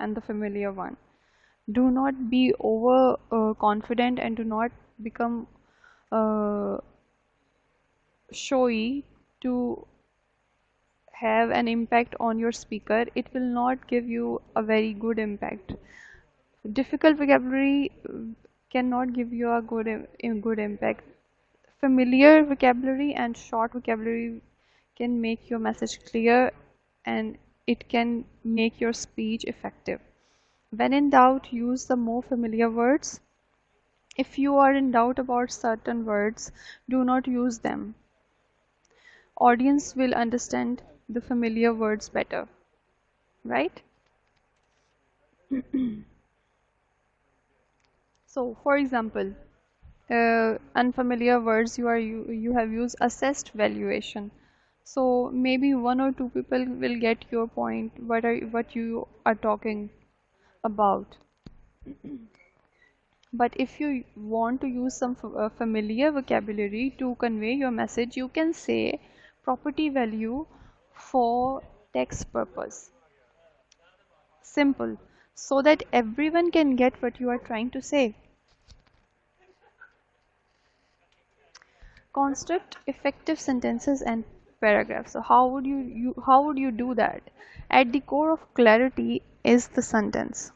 and the familiar one. Do not be over confident, and do not become uh, showy to have an impact on your speaker. It will not give you a very good impact. Difficult vocabulary cannot give you a good impact. Familiar vocabulary and short vocabulary can make your message clear, and it can make your speech effective. When in doubt, use the more familiar words. If you are in doubt about certain words, do not use them. Audience will understand the familiar words better, right? So, for example, unfamiliar words you have used assessed valuation. So maybe one or two people will get your point. What you are talking about. But if you want to use some familiar vocabulary to convey your message, you can say property value for text purpose. Simple, so that everyone can get what you are trying to say. Construct effective sentences and paragraphs. So how would you do that? At the core of clarity is the sentence.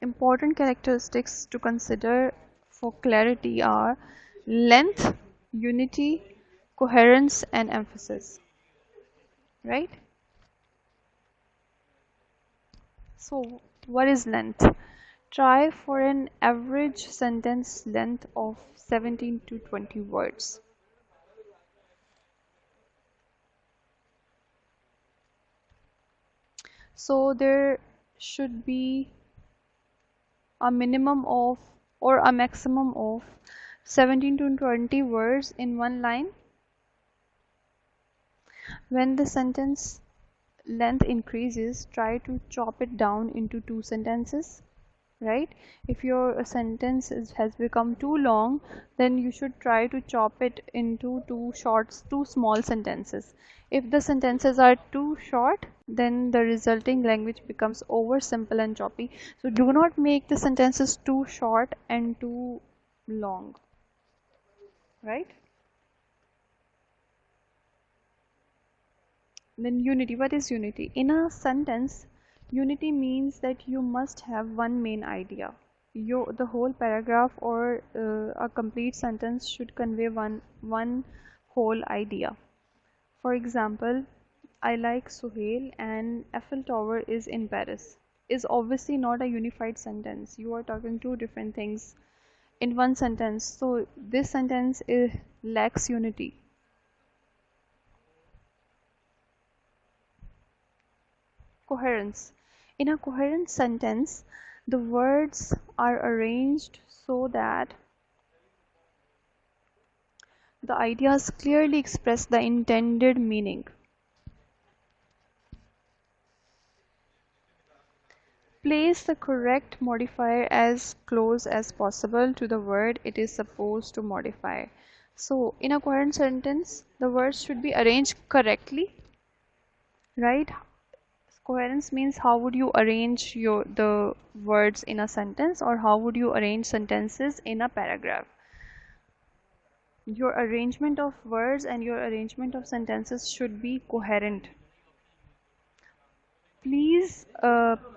Important characteristics to consider for clarity are length, unity, coherence, and emphasis. Right? So, what is length? Try for an average sentence length of 17 to 20 words. So, there should be a minimum of or a maximum of 17 to 20 words in one line. When the sentence length increases, try to chop it down into two sentences, right? If your sentence has become too long, then you should try to chop it into two small sentences. If the sentences are too short, then the resulting language becomes over simple and choppy. So do not make the sentences too short and too long, right? Then unity. What is unity? In a sentence, unity means that you must have one main idea. The whole paragraph or a complete sentence should convey one whole idea. For example, I like Suhail and Eiffel Tower is in Paris is obviously not a unified sentence. You are talking two different things in one sentence. So this sentence lacks unity. Coherence. In a coherent sentence, the words are arranged so that the ideas clearly express the intended meaning. Place the correct modifier as close as possible to the word it is supposed to modify. So, in a coherent sentence, the words should be arranged correctly, right? Coherence means how would you arrange the words in a sentence, or how would you arrange sentences in a paragraph. Your arrangement of words and your arrangement of sentences should be coherent. Please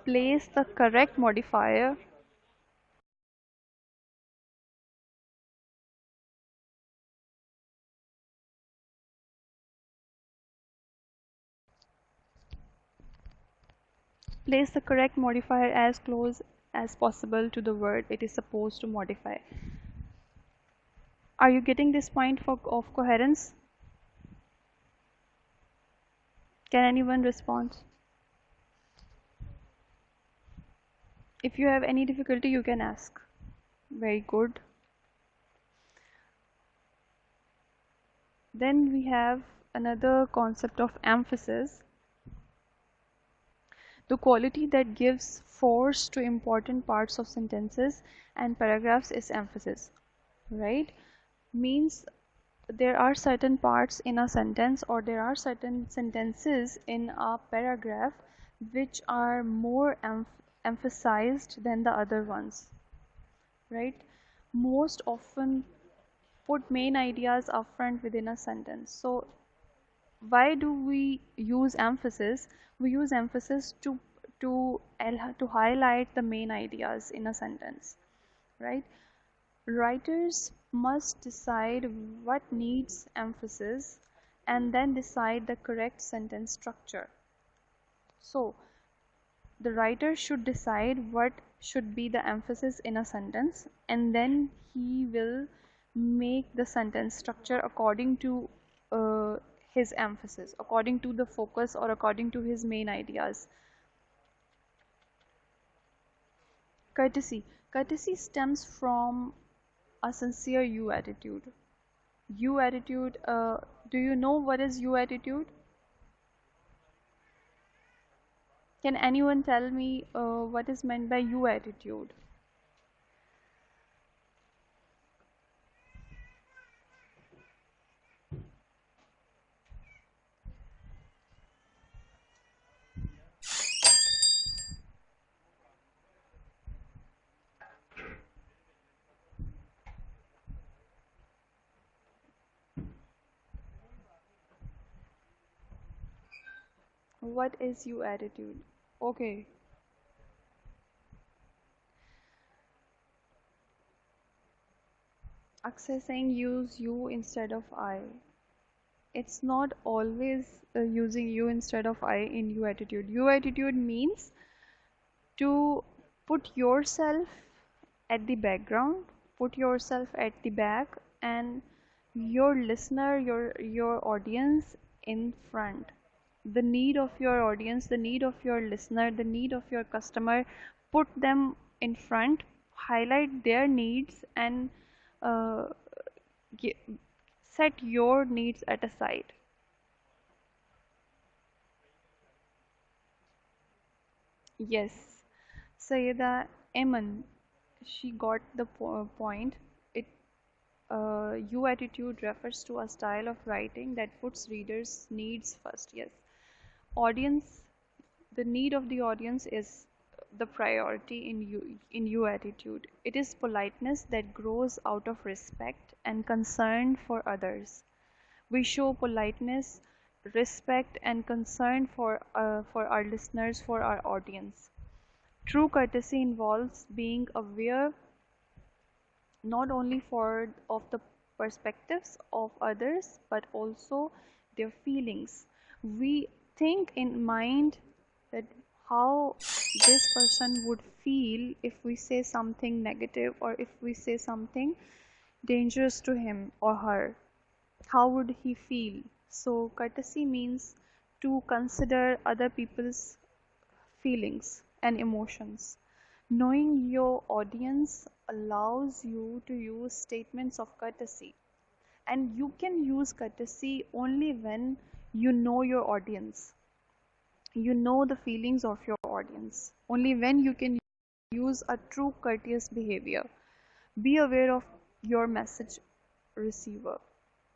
place the correct modifier as close as possible to the word it is supposed to modify. Are you getting this point of coherence? Can anyone respond? If you have any difficulty, you can ask. Very good. Then we have another concept of emphasis. The quality that gives force to important parts of sentences and paragraphs is emphasis, right? Means there are certain parts in a sentence, or there are certain sentences in a paragraph which are more emphasized than the other ones, right? Most often put main ideas upfront within a sentence. So why do we use emphasis? We use emphasis to highlight the main ideas in a sentence, right? Writers must decide what needs emphasis and then decide the correct sentence structure. So the writer should decide what should be the emphasis in a sentence, and then he will make the sentence structure according to uh, his emphasis, according to the focus, or according to his main ideas. Courtesy. Courtesy stems from a sincere you attitude. You attitude, do you know what is you attitude? Can anyone tell me what is meant by you attitude? What is you attitude? Okay. Akshay saying use you instead of I. It's not always using you instead of I in you attitude. You attitude means to put yourself at the background, put yourself at the back, and your listener, your audience in front. The need of your audience, the need of your listener, the need of your customer, put them in front, highlight their needs, and uh, gi- set your needs at a side. Yes, Sayeda Eman, she got the point. It You attitude refers to a style of writing that puts readers' needs first. Yes, audience, the need of the audience is the priority in you attitude. It is politeness that grows out of respect and concern for others. We show politeness, respect, and concern for our listeners, for our audience. True courtesy involves being aware not only for of the perspectives of others but also their feelings. We think in mind that how this person would feel if we say something negative or if we say something dangerous to him or her. How would he feel? So courtesy means to consider other people's feelings and emotions. Knowing your audience allows you to use statements of courtesy. And you can use courtesy only when you know your audience. You know the feelings of your audience. Only when you can use a true courteous behavior. Be aware of your message receiver.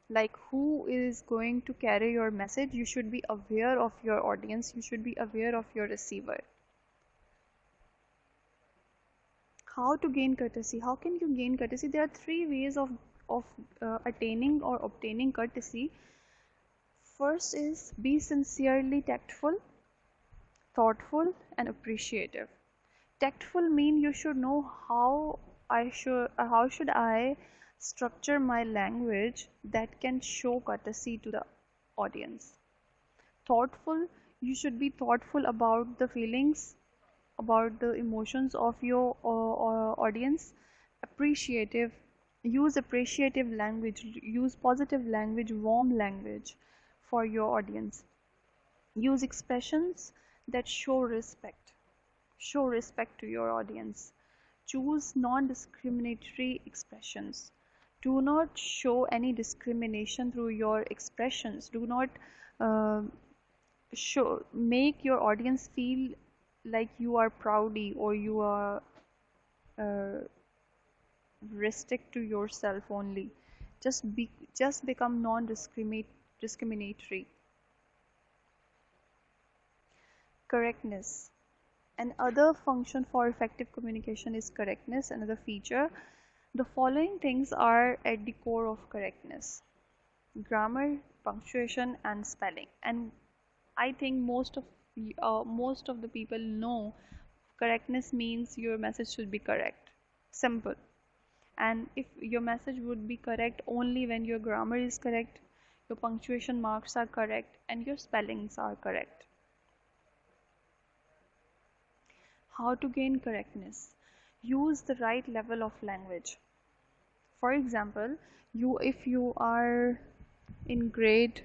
Like who is going to carry your message, you should be aware of your audience, you should be aware of your receiver. How to gain courtesy? How can you gain courtesy? There are three ways of attaining or obtaining courtesy. First is be sincerely tactful, thoughtful, and appreciative. Tactful mean you should know how should I structure my language that can show courtesy to the audience. Thoughtful, you should be thoughtful about the feelings, about the emotions of your audience. Appreciative, use appreciative language, use positive language, warm language for your audience. Use expressions that show respect to your audience. Choose non-discriminatory expressions. Do not show any discrimination through your expressions. Do not uh, show make your audience feel like you are proudy or you are uh, restrict to yourself only. Just become non-discriminatory. Correctness. Another function for effective communication is correctness, another feature. The following things are at the core of correctness: grammar, punctuation, and spelling. And I think most of the people know correctness means your message should be correct. Simple. And if your message would be correct only when your grammar is correct, your punctuation marks are correct, and your spellings are correct. How to gain correctness? Use the right level of language. For example, if you are in grade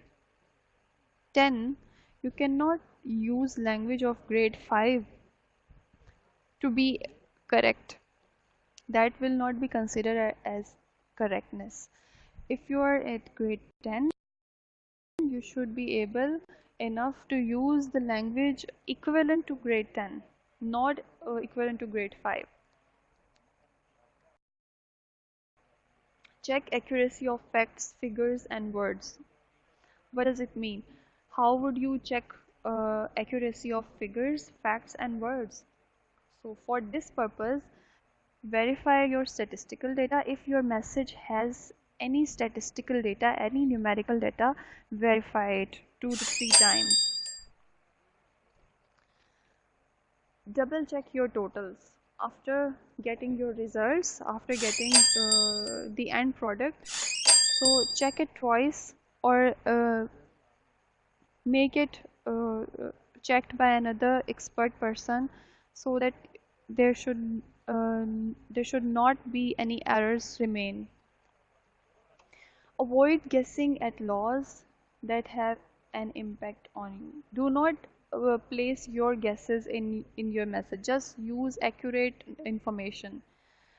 10, you cannot use language of grade 5 to be correct. That will not be considered as correctness. If you are at grade 10, you should be able enough to use the language equivalent to grade 10, not equivalent to grade 5. Check accuracy of facts, figures, and words. What does it mean? How would you check accuracy of figures, facts, and words? So for this purpose, verify your statistical data. If your message has any statistical data, any numerical data, verify it 2 to 3 times. Double check your totals. After getting your results, after getting the end product, so check it twice, or make it checked by another expert person, so that there should uh, there should not be any errors remain. Avoid guessing at laws that have an impact on you. Do not place your guesses in your message. Just use accurate information.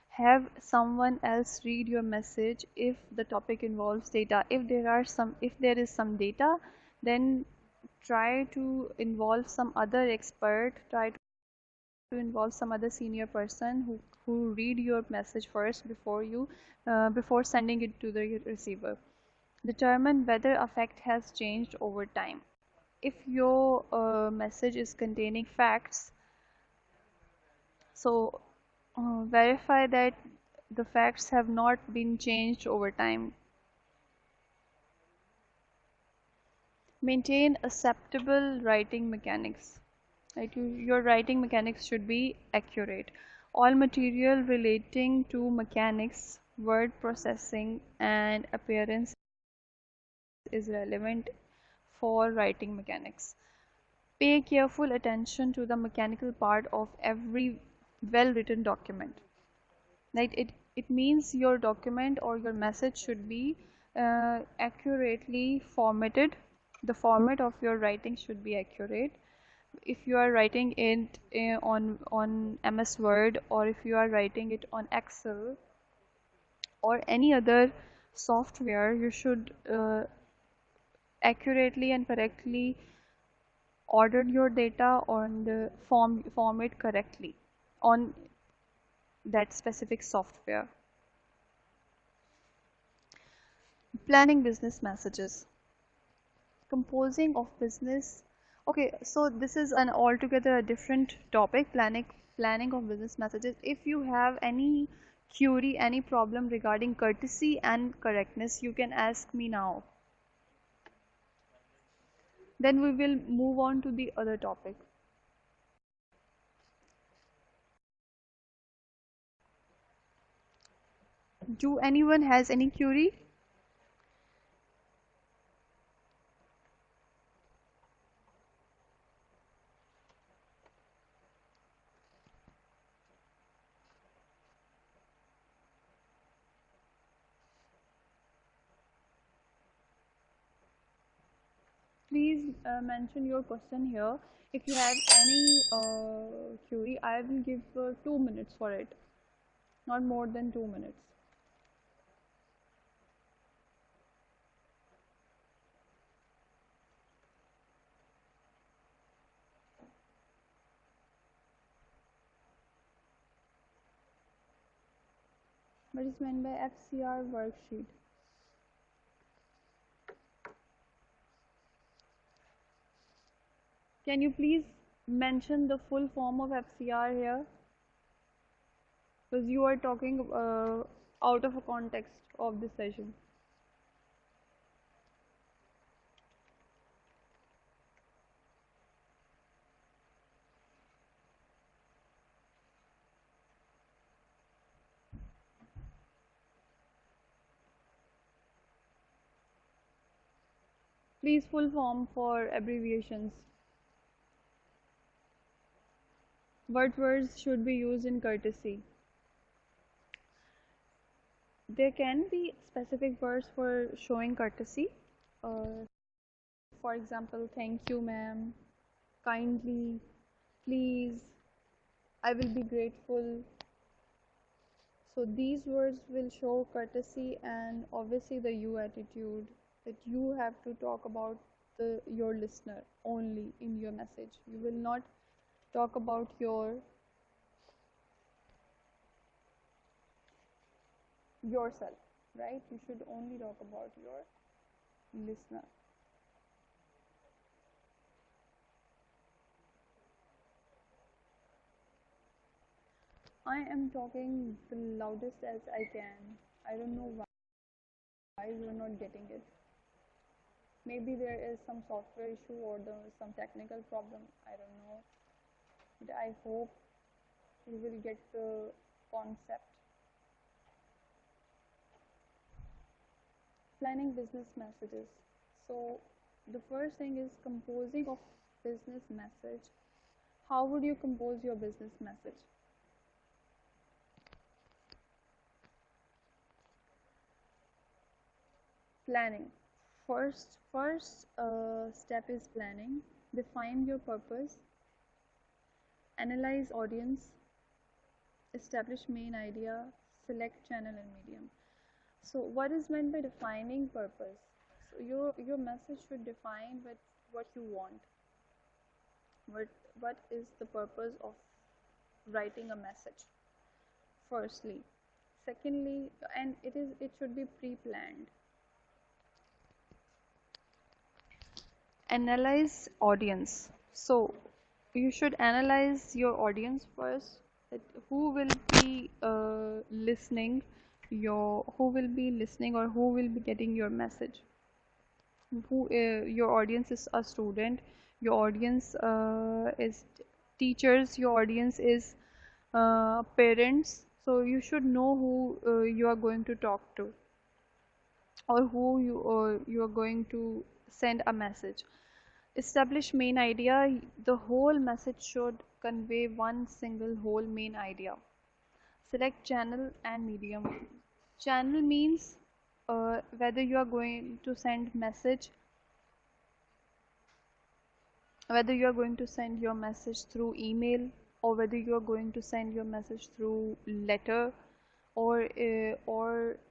Have someone else read your message if the topic involves data. If there is some data, then try to involve some other expert, try to involve some other senior person who read your message first before sending it to the receiver. Determine whether effect has changed over time. If your message is containing facts, so verify that the facts have not been changed over time. Maintain acceptable writing mechanics. Right? Your writing mechanics should be accurate. All material relating to mechanics, word processing, and appearance is relevant for writing mechanics. Pay careful attention to the mechanical part of every well-written document. Right? It means your document or your message should be accurately formatted. The format of your writing should be accurate. If you are writing it on MS Word, or if you are writing it on Excel or any other software, you should accurately and correctly order your data on the form it correctly on that specific software. Planning business messages. Composing of business. Okay, so this is an altogether different topic, planning of business messages. If you have any query, any problem regarding courtesy and correctness, you can ask me now. Then we will move on to the other topic. Do anyone has any query? Please mention your question here. If you have any query, I will give 2 minutes for it, not more than 2 minutes. What is meant by FCR worksheet? Can you please mention the full form of FCR here, because you are talking out of a context of this session. Please full form for abbreviations. What words should be used in courtesy? There can be specific words for showing courtesy. Uh, for example, thank you, ma'am, kindly, please, I will be grateful. So these words will show courtesy and obviously the you attitude, that you have to talk about your listener only in your message. You will not talk about yourself, right? You should only talk about your listener. I am talking the loudest as I can. I don't know why you are not getting it. Maybe there is some software issue or some technical problem. I don't know. But I hope you will get the concept. Planning business messages. So the first thing is composing of business message. How would you compose your business message? Planning. First step is planning. Define your purpose, analyze audience, establish main idea, select channel and medium. So what is meant by defining purpose? So your message should define what you want. What is the purpose of writing a message? Firstly. Secondly, and it should be pre-planned. Analyze audience. So you should analyze your audience first, that who will be listening who will be listening or who will be getting your message. Who Your audience is a student, your audience is teachers, your audience is parents. So you should know who you are going to talk to, or who you are going to send a message. Establish main idea. The whole message should convey one single whole main idea. Select channel and medium. Channel means whether you are going to send message, whether you are going to send your message through email, or whether you are going to send your message through letter, or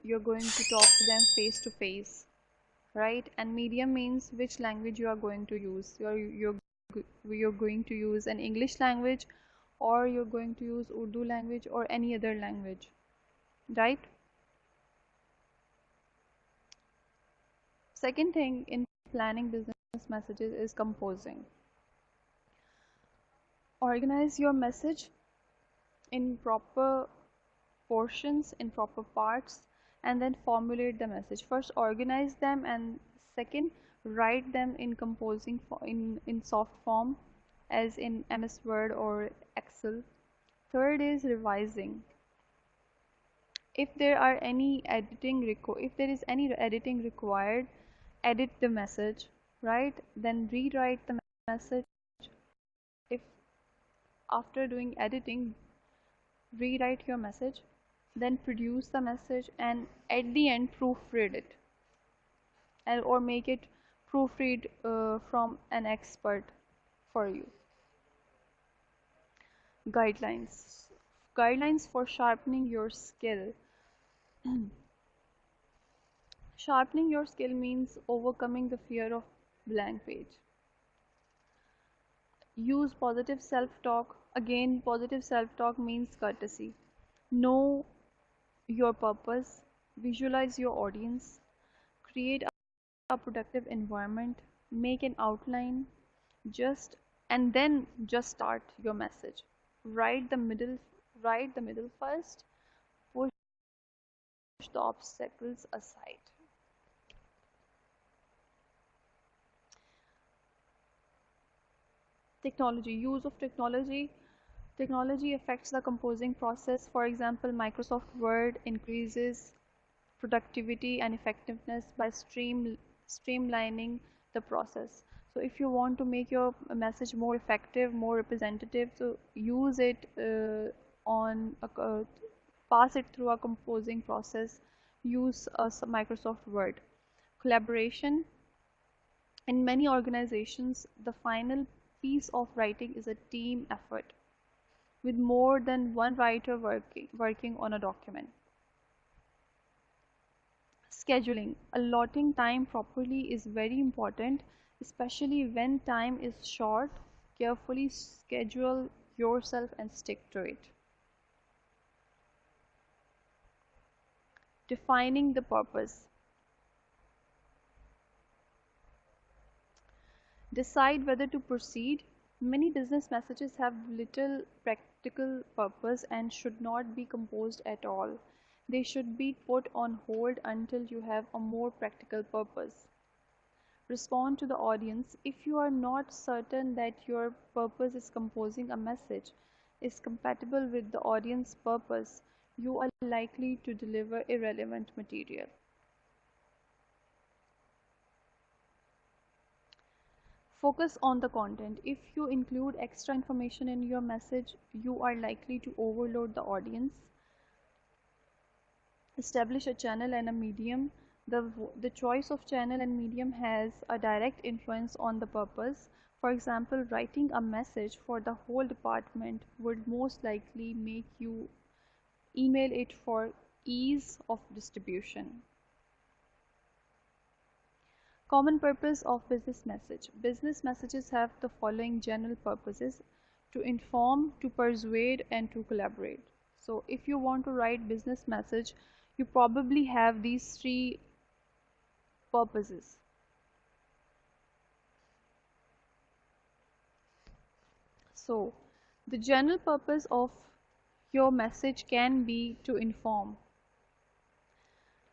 you're going to talk to them face to face, right? And medium means which language you are going to use. You're going to use an English language, or you're going to use Urdu language or any other language, right? Second thing in planning business messages is composing. Organize your message in proper portions, in proper parts, and then formulate the message. First organize them, and second write them in composing in soft form, as in MS Word or Excel. Third is revising. If there is any editing required, edit the message, right? Then rewrite the message. If after doing editing, rewrite your message, then produce the message, and at the end proofread it, or make it proofread from an expert for you. Guidelines. Guidelines for sharpening your skill. Sharpening your skill means overcoming the fear of blank page. Use positive self-talk. Again, positive self-talk means courtesy. Know your purpose, visualize your audience, create a productive environment, make an outline, just and then just start your message. Write the middle, write the middle first, push the obstacles aside. Technology, use of technology. Technology affects the composing process. For example, Microsoft Word increases productivity and effectiveness by streamlining the process. So if you want to make your message more effective, more representative, so use it on a, pass it through a composing process. Use Microsoft Word. Collaboration. In many organizations, the final piece of writing is a team effort with more than one writer working on a document. Scheduling. Allotting time properly is very important, especially when time is short. Carefully schedule yourself and stick to it. Defining the purpose. Decide whether to proceed. Many business messages have little practical purpose and should not be composed at all. They should be put on hold until you have a more practical purpose. Respond to the audience. If you are not certain that your purpose is composing a message is compatible with the audience purpose, you are likely to deliver irrelevant material. Focus on the content. If you include extra information in your message, you are likely to overload the audience. Establish a channel and a medium. The choice of channel and medium has a direct influence on the purpose. For example, writing a message for the whole department would most likely make you email it for ease of distribution. Common purpose of business message. Business messages have the following general purposes: to inform, to persuade, and to collaborate. So if you want to write business message, you probably have these three purposes. So the general purpose of your message can be to inform.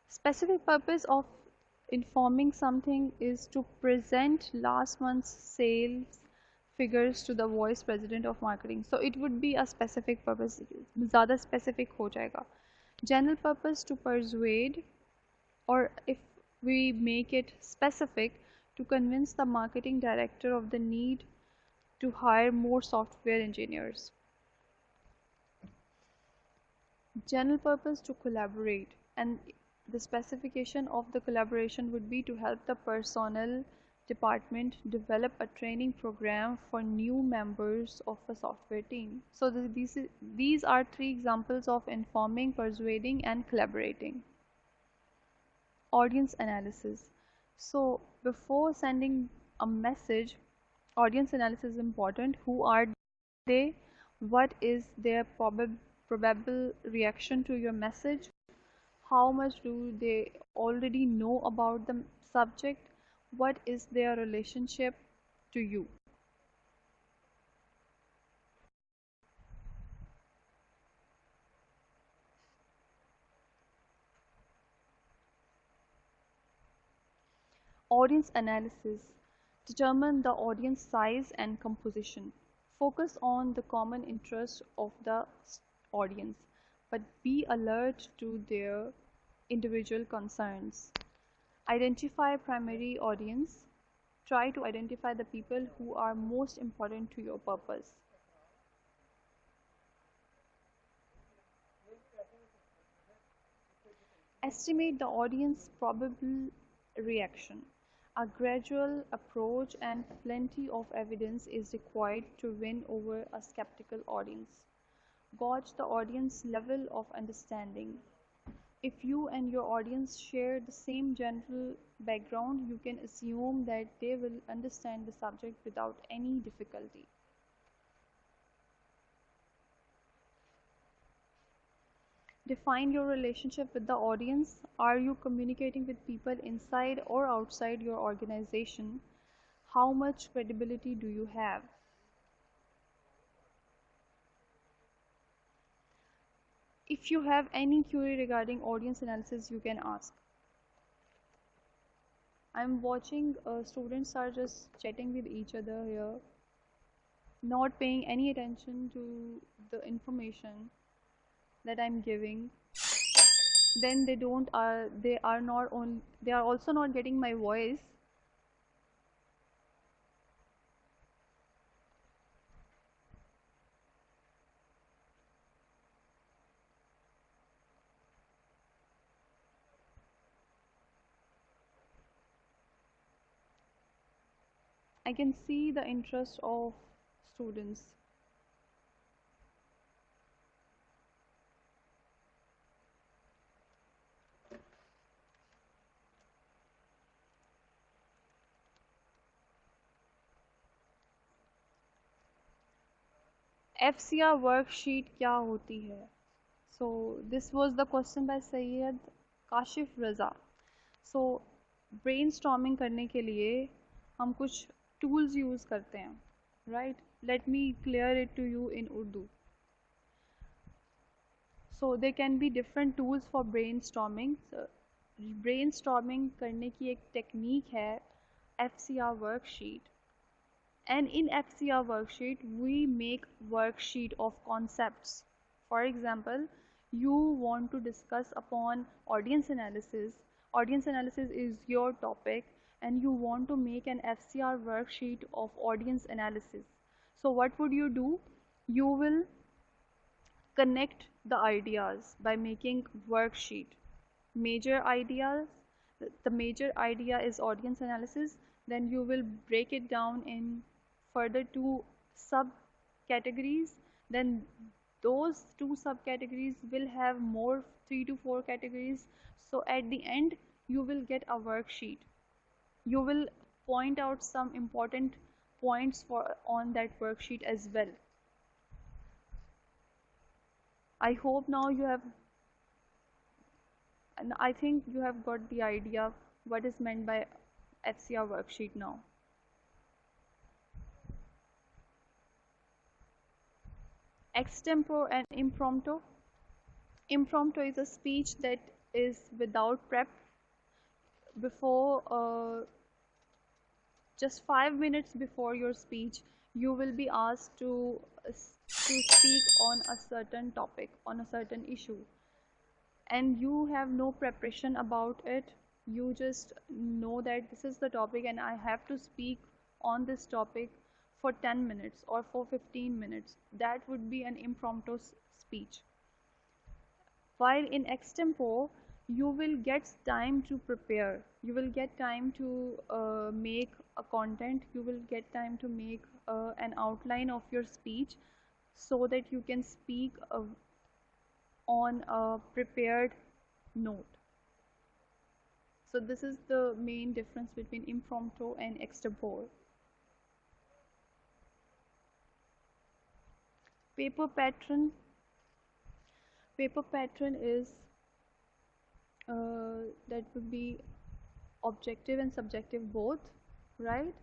Specific purpose of informing something is to present last month's sales figures to the vice president of marketing. So it would be a specific purpose. ज़्यादा specific हो जाएगा. General purpose to persuade, or if we make it specific, to convince the marketing director of the need to hire more software engineers. General purpose to collaborate, and the specification of the collaboration would be to help the personnel department develop a training program for new members of a software team. So these are three examples of informing, persuading, and collaborating. Audience analysis. So before sending a message, audience analysis is important. Who are they? What is their probable reaction to your message? How much do they already know about the subject? What is their relationship to you? Audience analysis. Determine the audience size and composition. Focus on the common interest of the audience, but be alert to their individual concerns. Identify primary audience. Try to identify the people who are most important to your purpose. Estimate the audience probable reaction. A gradual approach and plenty of evidence is required to win over a skeptical audience. Gauge the audience level of understanding. If you and your audience share the same general background, you can assume that they will understand the subject without any difficulty. Define your relationship with the audience. Are you communicating with people inside or outside your organization? How much credibility do you have? If you have any query regarding audience analysis, you can ask. I'm watching students are just chatting with each other here, not paying any attention to the information that I'm giving. Then they are not on, they are also not getting my voice. I can see the interest of students. FCR worksheet क्या होती है? So this was the question by Sayyid Kashif Raza. So brainstorming करने के लिए हम कुछ tools use करते हैं, right? Let me clear it to you in Urdu. So there can be different tools for brainstorming. So, brainstorming करने की एक technique है FCR worksheet. And in FCR worksheet, we make worksheet of concepts. For example, you want to discuss upon audience analysis. Audience analysis is your topic, and you want to make an FCR worksheet of audience analysis. So what would you do? You will connect the ideas by making worksheet. Major ideas, the major idea is audience analysis, then you will break it down in further two subcategories, then those two subcategories will have more 3 to 4 categories. So at the end you will get a worksheet. You will point out some important points for on that worksheet as well. I hope now you have, and I think you have got the idea what is meant by FCR worksheet now. Extempore and impromptu. Impromptu is a speech that is without prep. Before, just 5 minutes before your speech, you will be asked to speak on a certain topic, on a certain issue, and you have no preparation about it. You just know that this is the topic and I have to speak on this topic for 10 minutes or for 15 minutes. That would be an impromptu speech. While in extempore, you will get time to prepare. You will get time to make a content. You will get time to make an outline of your speech so that you can speak on a prepared note. So this is the main difference between impromptu and extempore. Paper pattern. Paper pattern is that would be objective and subjective both, right?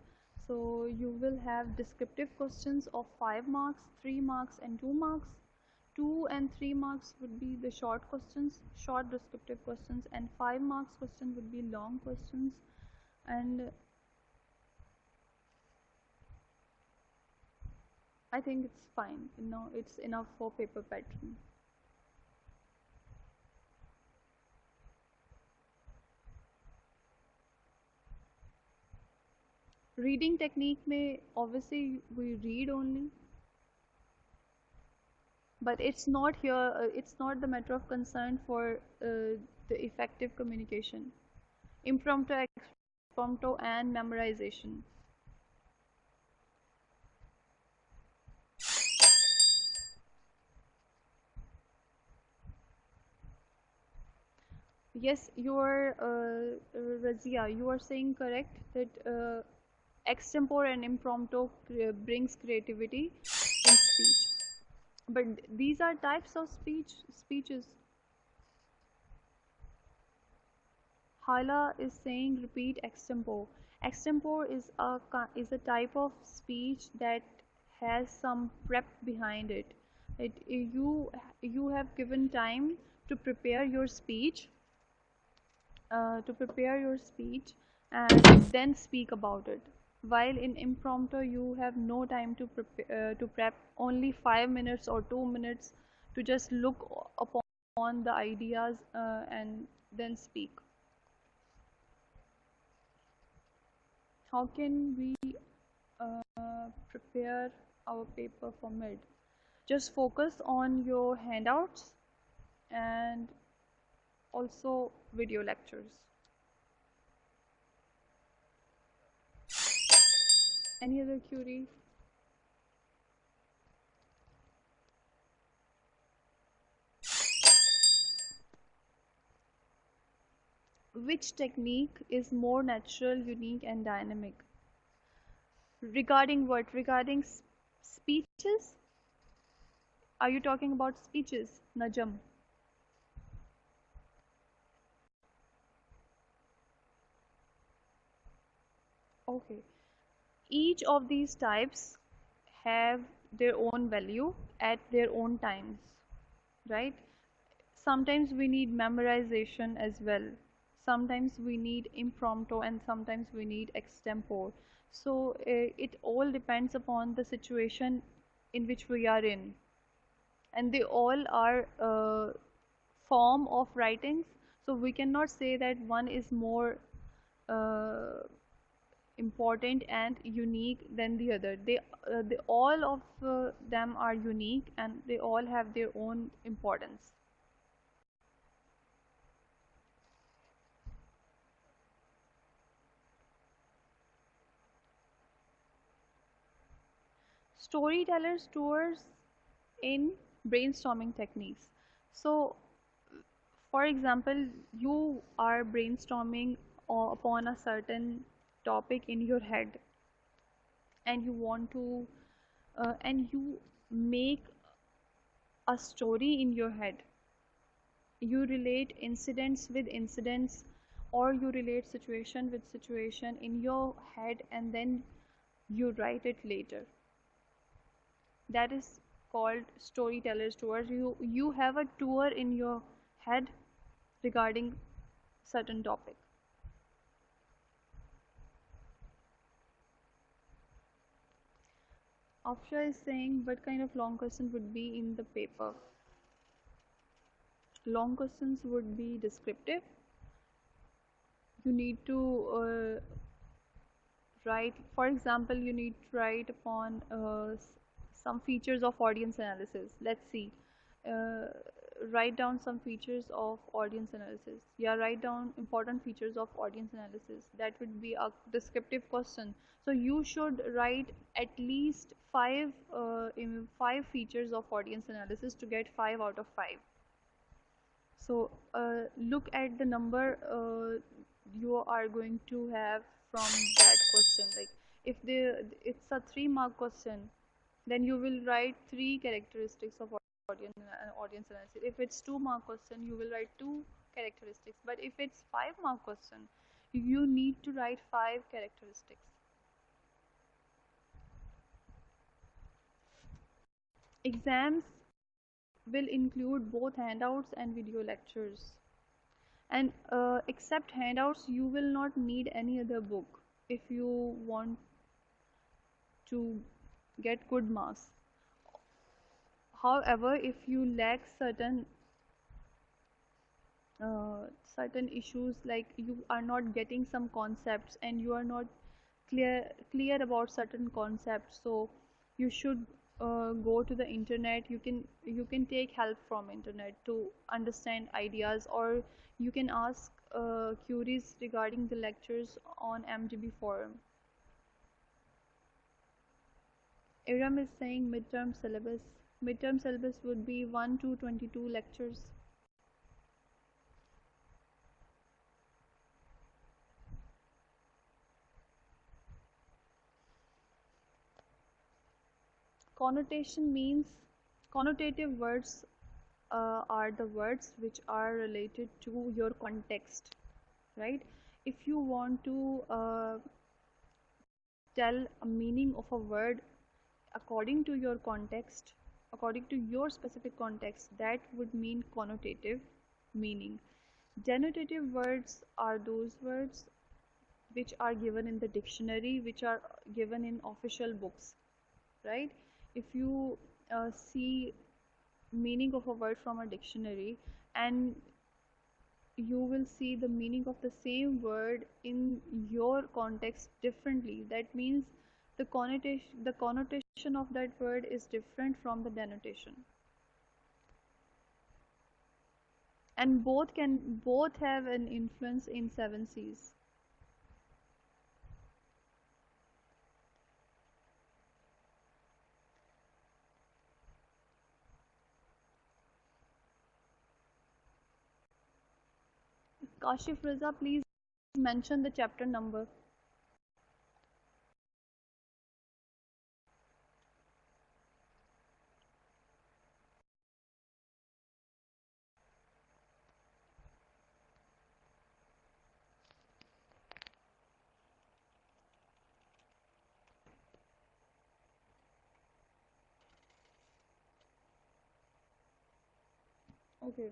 So you will have descriptive questions of 5 marks, 3 marks and 2 marks. 2 and 3 marks would be the short questions, short descriptive questions, and 5 marks question would be long questions. And I think it's fine, you know, it's enough for paper pattern. Reading technique may obviously we read only, but it's not here, it's not the matter of concern for the effective communication. Impromptu, expromptu and memorization. Yes, you are Razia, you are saying correct that extempore and impromptu brings creativity in speech. But these are types of speeches. Hala is saying repeat extempore. Extempore is a type of speech that has some prep behind it. You have given time to prepare your speech, and then speak about it. While in impromptu, you have no time to prepare to prep. Only 5 minutes or 2 minutes to just look upon the ideas and then speak. How can we prepare our paper for mid? Just focus on your handouts and also video lectures. Any other query? Which technique is more natural, unique, and dynamic? Regarding what? Regarding speeches? Are you talking about speeches, Najam? Okay. Each of these types have their own value at their own times, right? Sometimes we need memorization as well. Sometimes we need impromptu and sometimes we need extempore. So it all depends upon the situation in which we are in. And they all are form of writings. So we cannot say that one is more uh, important and unique than the other. They all of them are unique and they all have their own importance. Storytellers tours in brainstorming techniques. So, for example, you are brainstorming upon a certain topic in your head, and you want to, and you make a story in your head. You relate incidents with incidents, or you relate situation with situation in your head, and then you write it later. That is called storyteller's tour. You have a tour in your head regarding certain topic. Afsha is saying what kind of long question would be in the paper. Long questions would be descriptive. You need to write, for example, you need to write upon some features of audience analysis. Let's see. Uh, Write down some features of audience analysis. Yeah, write down important features of audience analysis. That would be a descriptive question. So you should write at least five features of audience analysis to get 5 out of 5. So look at the number you are going to have from that question. Like if it's a 3 mark question, then you will write 3 characteristics of audience analysis. If it's 2 mark question, you will write 2 characteristics. But if it's 5 mark question, you need to write 5 characteristics. Exams will include both handouts and video lectures. And except handouts, you will not need any other book if you want to get good marks. However, if you lack certain issues, like you are not getting some concepts and you are not clear about certain concepts, so you should go to the internet. You can take help from internet to understand ideas, or you can ask queries regarding the lectures on MGB forum. Iram is saying midterm syllabus would be 1 to 22 lectures. Connotation means connotative words are the words which are related to your context, right? If you want to tell a meaning of a word according to your context, according to your specific context, that would mean connotative meaning. Denotative words are those words which are given in the dictionary, which are given in official books, right? If you see meaning of a word from a dictionary, and you will see the meaning of the same word in your context differently. That means the connotation of that word is different from the denotation, and both have an influence in seven C's. Kashif Raza, please mention the chapter number. Okay.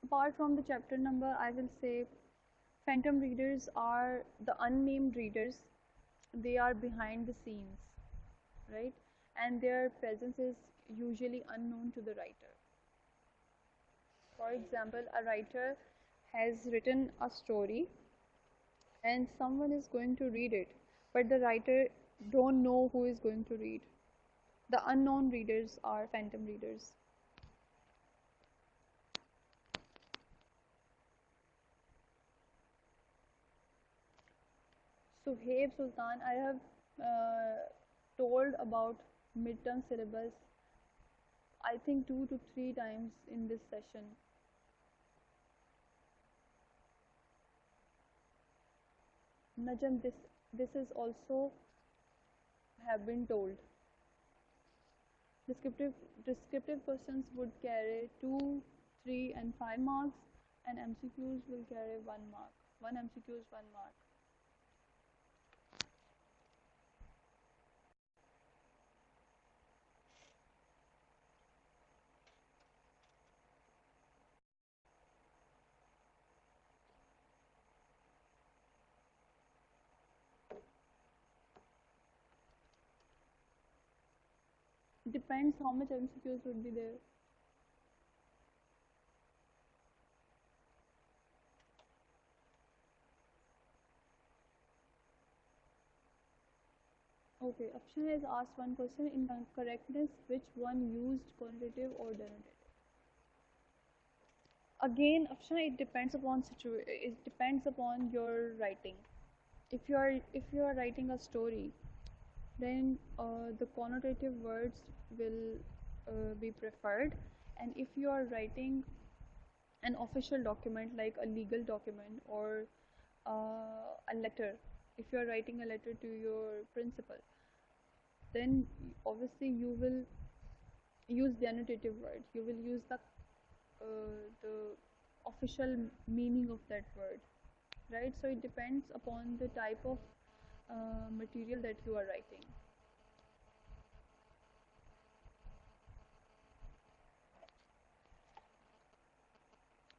Apart from the chapter number, I will say phantom readers are the unnamed readers. They are behind the scenes, right? And their presence is usually unknown to the writer. For example, a writer has written a story and someone is going to read it, but the writer don't know who is going to read. The unknown readers are phantom readers. So, hey Sultan, I have told about midterm syllabus, I think 2 to 3 times in this session. Najam, this is also have been told. Descriptive descriptive questions would carry 2, 3, and 5 marks, and MCQs will carry 1 mark. One MCQ is 1 mark. Depends how much MCQs would be there. Okay, Akshay has asked one question in correctness, which one used connotative or denotative? Again, Akshay, it depends upon your writing. If you are writing a story, then the connotative words will be preferred. And if you are writing an official document like a legal document or a letter, if you are writing a letter to your principal, then obviously you will use denotative word. You will use the official meaning of that word, right? So it depends upon the type of material that you are writing.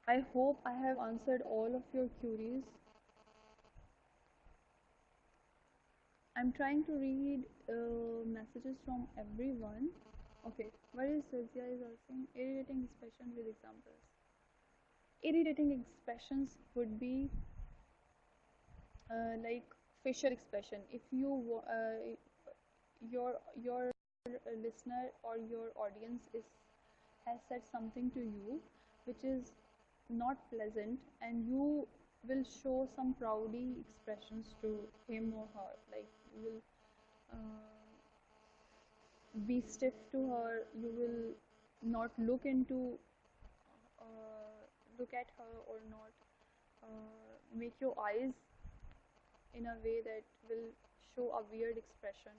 I hope I have answered all of your queries. I'm trying to read messages from everyone. Okay, what is Sylvia is asking? Irritating expression with examples. Irritating expressions would be like facial expression. If your listener or your audience is has said something to you which is not pleasant, and you will show some proudy expressions to him or her, like you will be stiff to her, you will not look at her, or not make your eyes in a way that will show a weird expression.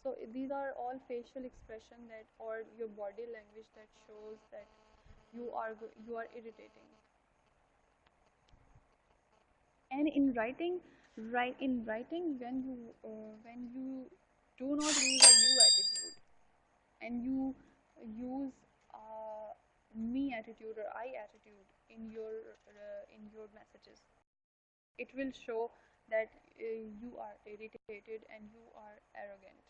So these are all facial expression that, or your body language that shows that you are irritating. And in writing, when you do not use a you attitude, and you use me attitude or I attitude in your messages, it will show that you are irritated and you are arrogant.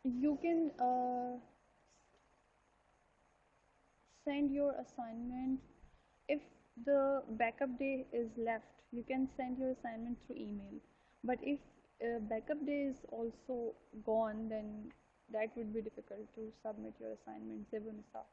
You can send your assignment. If the backup day is left, you can send your assignment through email. But if backup day is also gone, then that would be difficult to submit your assignment. Zebunisa.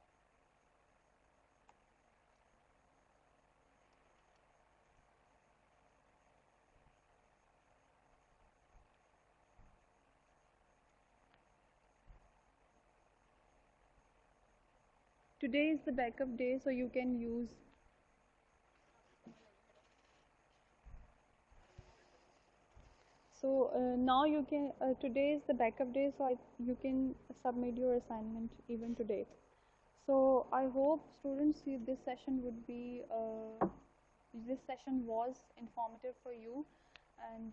Today is the backup day, so you can use. So now you can. Today is the backup day, so you can submit your assignment even today. So I hope students see this session would be. This session was informative for you, and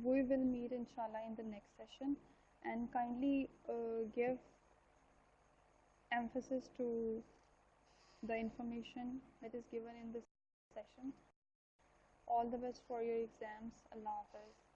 we will meet inshallah in the next session. And kindly give emphasis to the information that is given in this session. All the best for your exams. Allah Hafiz.